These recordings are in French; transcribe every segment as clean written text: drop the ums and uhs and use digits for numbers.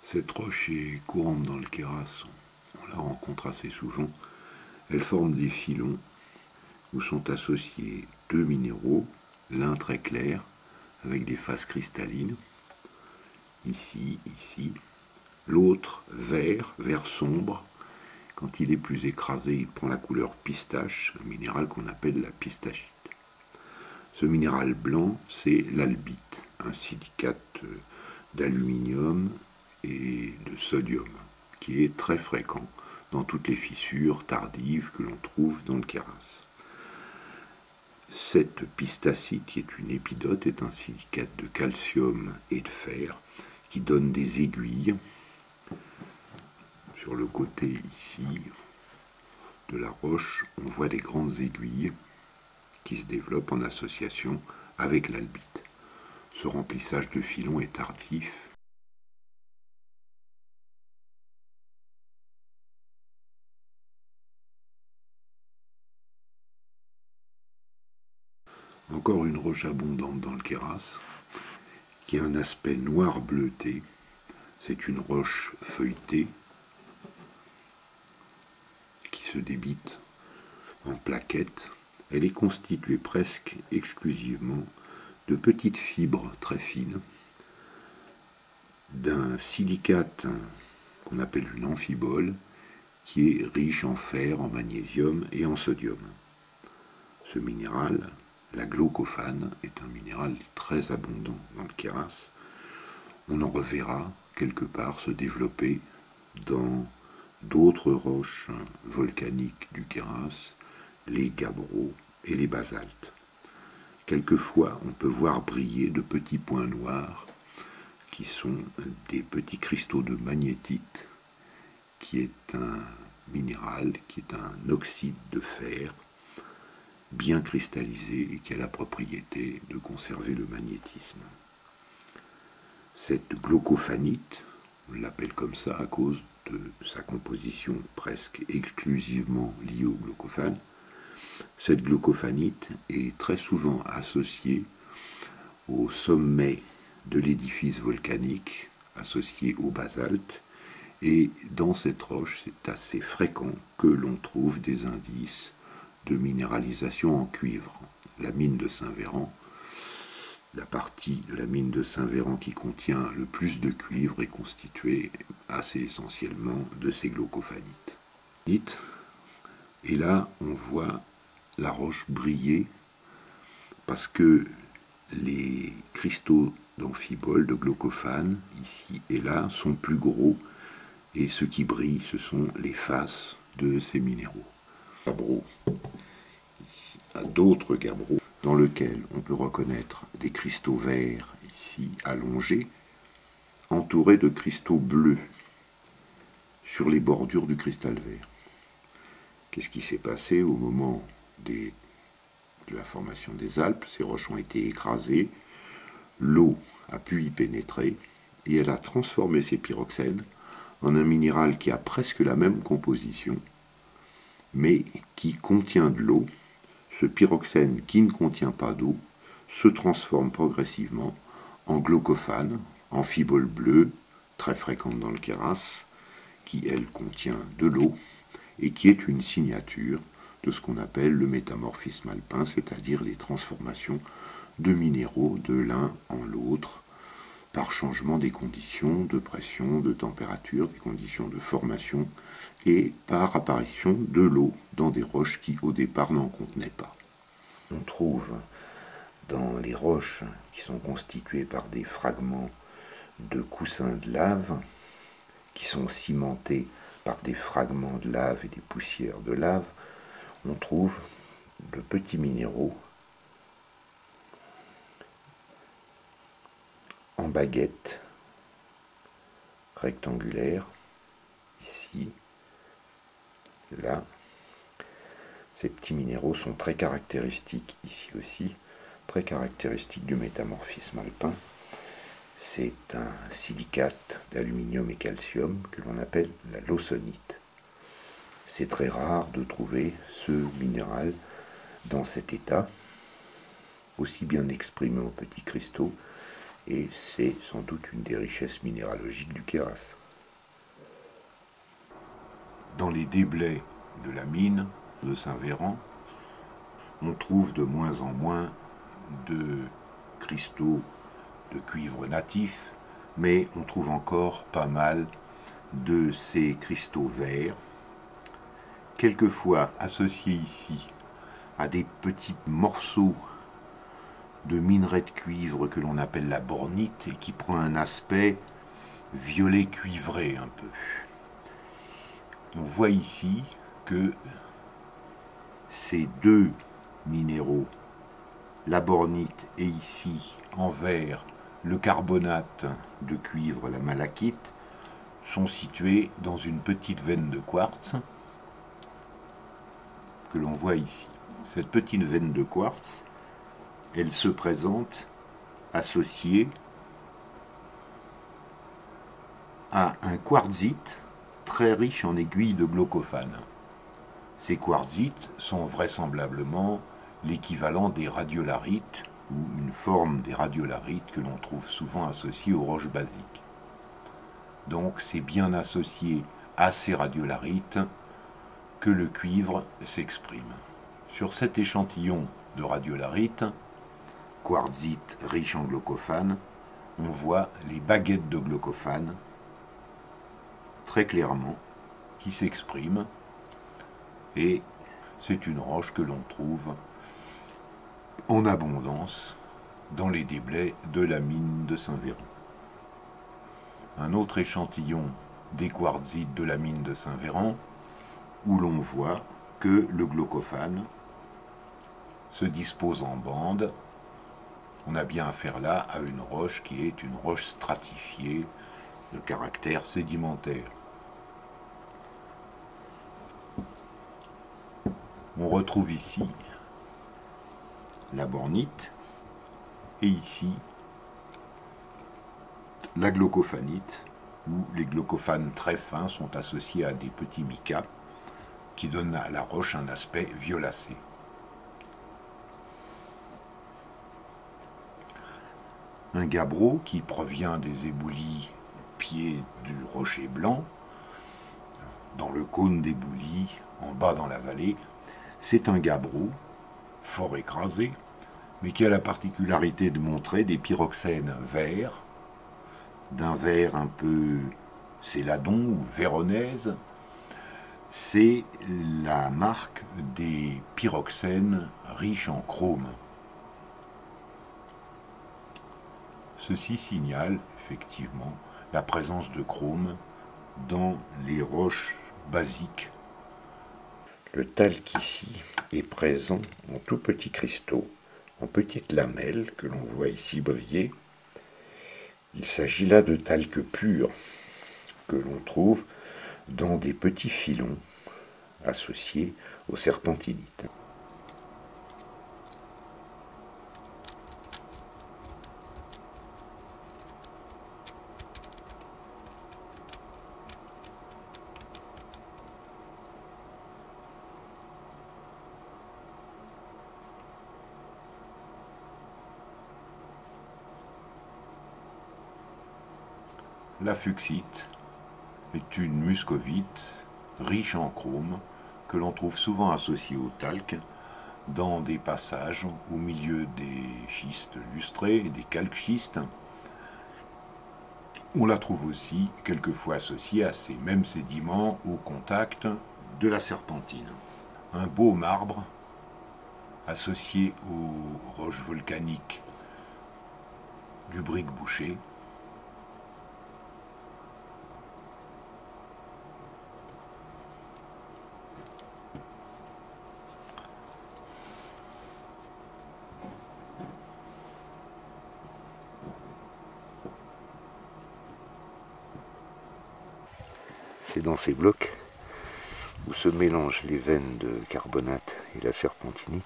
Cette roche est courante dans le Queyras, on la rencontre assez souvent. Elle forme des filons où sont associés deux minéraux, l'un très clair, avec des faces cristallines, ici, l'autre vert sombre. Quand il est plus écrasé, il prend la couleur pistache, un minéral qu'on appelle la pistachite. Ce minéral blanc, c'est l'albite, un silicate d'aluminium et de sodium, qui est très fréquent dans toutes les fissures tardives que l'on trouve dans le Queyras. Cette pistacite, qui est une épidote, est un silicate de calcium et de fer qui donne des aiguilles. Sur le côté ici de la roche, on voit des grandes aiguilles qui se développent en association avec l'albite. Ce remplissage de filons est tardif. Encore une roche abondante dans le Queyras, qui a un aspect noir bleuté. C'est une roche feuilletée qui se débite en plaquettes. Elle est constituée presque exclusivement de petites fibres très fines, d'un silicate qu'on appelle une amphibole, qui est riche en fer, en magnésium et en sodium. Ce minéral, la glaucophane, est un minéral très abondant dans le Queyras. On en reverra quelque part se développer dans d'autres roches volcaniques du Queyras, les gabbros et les basaltes. Quelquefois, on peut voir briller de petits points noirs qui sont des petits cristaux de magnétite, qui est un minéral, qui est un oxyde de fer bien cristallisé et qui a la propriété de conserver le magnétisme. Cette glaucophanite, on l'appelle comme ça à cause de sa composition presque exclusivement liée au glaucophane. Cette glaucophanite est très souvent associée au sommet de l'édifice volcanique, associé au basalte, et dans cette roche, c'est assez fréquent que l'on trouve des indices de minéralisation en cuivre. La mine de Saint-Véran, la partie de la mine de Saint-Véran qui contient le plus de cuivre est constituée assez essentiellement de ces glaucophanites. Et là, on voit la roche briller parce que les cristaux d'amphibole, de glaucophane, ici et là, sont plus gros, et ce qui brille, ce sont les faces de ces minéraux. Gabbro, ici, à d'autres gabbros, dans lesquels on peut reconnaître des cristaux verts, ici, allongés, entourés de cristaux bleus, sur les bordures du cristal vert. Qu'est-ce qui s'est passé au moment de la formation des Alpes? Ces roches ont été écrasées, l'eau a pu y pénétrer, et elle a transformé ces pyroxènes en un minéral qui a presque la même composition, mais qui contient de l'eau. Ce pyroxène qui ne contient pas d'eau se transforme progressivement en glaucophane, amphibole bleue, très fréquente dans le Queyras, qui elle contient de l'eau et qui est une signature de ce qu'on appelle le métamorphisme alpin, c'est-à-dire les transformations de minéraux de l'un en l'autre par changement des conditions de pression, de température, des conditions de formation et par apparition de l'eau dans des roches qui au départ n'en contenaient pas. On trouve dans les roches qui sont constituées par des fragments de coussins de lave qui sont cimentés par des fragments de lave et des poussières de lave, on trouve de petits minéraux en baguettes rectangulaires, ici, là. Ces petits minéraux sont très caractéristiques, ici aussi, très caractéristiques du métamorphisme alpin. C'est un silicate d'aluminium et calcium que l'on appelle la lawsonite. C'est très rare de trouver ce minéral dans cet état, aussi bien exprimé en petits cristaux, et c'est sans doute une des richesses minéralogiques du Queyras. dans les déblais de la mine de Saint-Véran, on trouve de moins en moins de cristaux de cuivre natif, mais on trouve encore pas mal de ces cristaux verts, quelquefois associés ici à des petits morceaux de minerai de cuivre que l'on appelle la bornite et qui prend un aspect violet cuivré un peu. On voit ici que ces deux minéraux, la bornite et ici en vert le carbonate de cuivre, la malachite, sont situés dans une petite veine de quartz que l'on voit ici. Cette petite veine de quartz, elle se présente associée à un quartzite très riche en aiguilles de glaucophane. Ces quartzites sont vraisemblablement l'équivalent des radiolarites ou une forme des radiolarites que l'on trouve souvent associée aux roches basiques. Donc c'est bien associé à ces radiolarites que le cuivre s'exprime. Sur cet échantillon de radiolarites, quartzite riche en glaucophane, on voit les baguettes de glaucophane très clairement qui s'expriment, et c'est une roche que l'on trouve en abondance dans les déblais de la mine de Saint-Véran. Un autre échantillon des quartzites de la mine de Saint-Véran, où l'on voit que le glaucophane se dispose en bandes. On a bien affaire là à une roche qui est une roche stratifiée de caractère sédimentaire. On retrouve ici la bornite et ici la glaucophanite, où les glaucophanes très fins sont associés à des petits micas qui donnent à la roche un aspect violacé. Un gabbro qui provient des éboulis au pied du rocher blanc, dans le cône d'éboulis, en bas dans la vallée, c'est un gabbro fort écrasé, mais qui a la particularité de montrer des pyroxènes verts, d'un vert un peu céladon ou véronèse. C'est la marque des pyroxènes riches en chrome. Ceci signale effectivement la présence de chrome dans les roches basiques. Le talc ici est présent en tout petits cristaux, en petites lamelles que l'on voit ici briller. Il s'agit là de talc pur que l'on trouve dans des petits filons associés aux serpentinites. La fuchsite est une muscovite riche en chrome que l'on trouve souvent associée au talc dans des passages au milieu des schistes lustrés, des calcschistes. On la trouve aussi quelquefois associée à ces mêmes sédiments au contact de la serpentine. Un beau marbre associé aux roches volcaniques du Bric-Boucher. C'est dans ces blocs où se mélangent les veines de carbonate et la serpentinite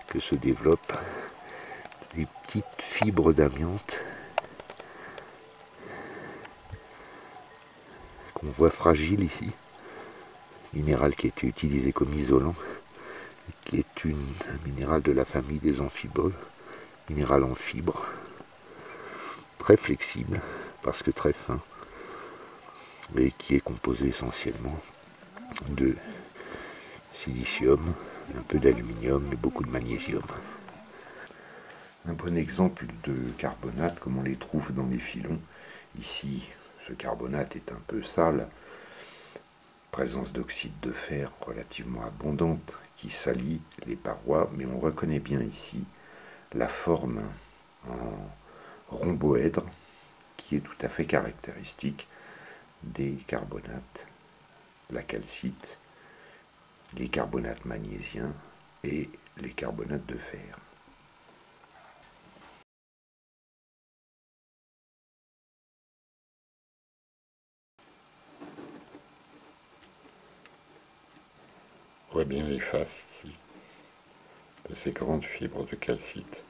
que se développent des petites fibres d'amiante qu'on voit fragiles ici, minéral qui a été utilisé comme isolant, qui est un minéral de la famille des amphiboles, minéral en fibre, très flexible parce que très fin, et qui est composé essentiellement de silicium, un peu d'aluminium et beaucoup de magnésium. Un bon exemple de carbonate, comme on les trouve dans les filons. Ici, ce carbonate est un peu sale, présence d'oxyde de fer relativement abondante qui salit les parois, mais on reconnaît bien ici la forme en rhomboèdre qui est tout à fait caractéristique des carbonates, la calcite, les carbonates magnésiens et les carbonates de fer. On voit bien les faces ici de ces grandes fibres de calcite.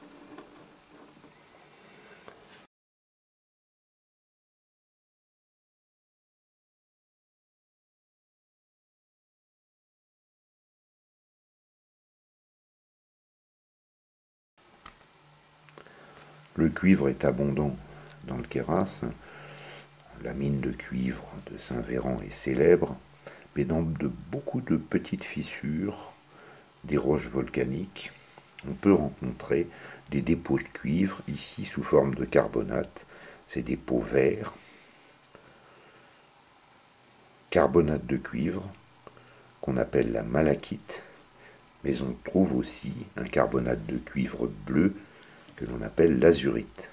Le cuivre est abondant dans le Queyras. La mine de cuivre de Saint-Véran est célèbre, mais dans beaucoup de petites fissures des roches volcaniques, on peut rencontrer des dépôts de cuivre, ici sous forme de carbonate. C'est des pots verts, carbonate de cuivre, qu'on appelle la malachite, mais on trouve aussi un carbonate de cuivre bleu que l'on appelle l'azurite.